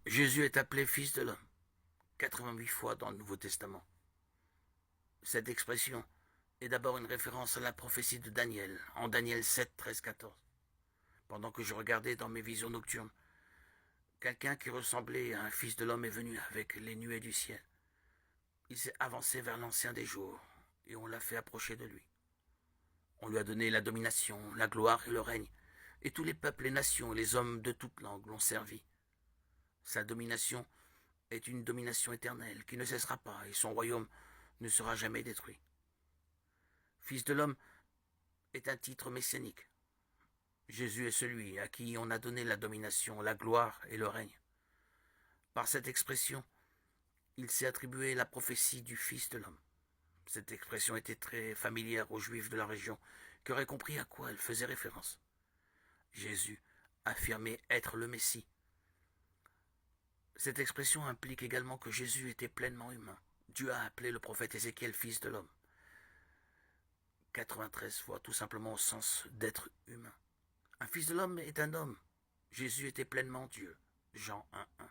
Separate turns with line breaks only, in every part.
Jésus est appelé Fils de l'homme 88 fois dans le Nouveau Testament. Cette expression est d'abord une référence à la prophétie de Daniel, en Daniel 7, 13, 14. Pendant que je regardais dans mes visions nocturnes, quelqu'un qui ressemblait à un fils de l'homme est venu avec les nuées du ciel. Il s'est avancé vers l'ancien des jours, et on l'a fait approcher de lui. On lui a donné la domination, la gloire et le règne, et tous les peuples, les nations et les hommes de toute langue l'ont servi. Sa domination est une domination éternelle qui ne cessera pas, et son royaume ne sera jamais détruit. Fils de l'homme est un titre messianique. Jésus est celui à qui on a donné la domination, la gloire et le règne. Par cette expression, il s'est attribué la prophétie du Fils de l'homme. Cette expression était très familière aux Juifs de la région, qui auraient compris à quoi elle faisait référence. Jésus affirmait être le Messie. Cette expression implique également que Jésus était pleinement humain. Dieu a appelé le prophète Ézéchiel fils de l'homme 93 fois, tout simplement au sens d'être humain. Un fils de l'homme est un homme. Jésus était pleinement Dieu, Jean 1,1.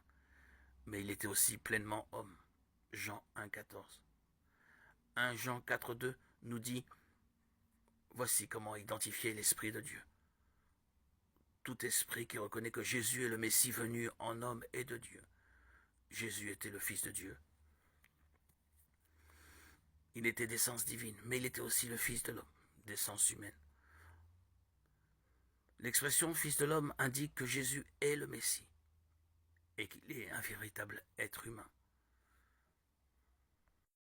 Mais il était aussi pleinement homme, Jean 1,14. 1 Jean 4,2 nous dit « Voici comment identifier l'Esprit de Dieu. Tout esprit qui reconnaît que Jésus est le Messie venu en homme et de Dieu. » Jésus était le Fils de Dieu. Il était d'essence divine, mais il était aussi le Fils de l'homme, d'essence humaine. L'expression Fils de l'homme indique que Jésus est le Messie et qu'il est un véritable être humain.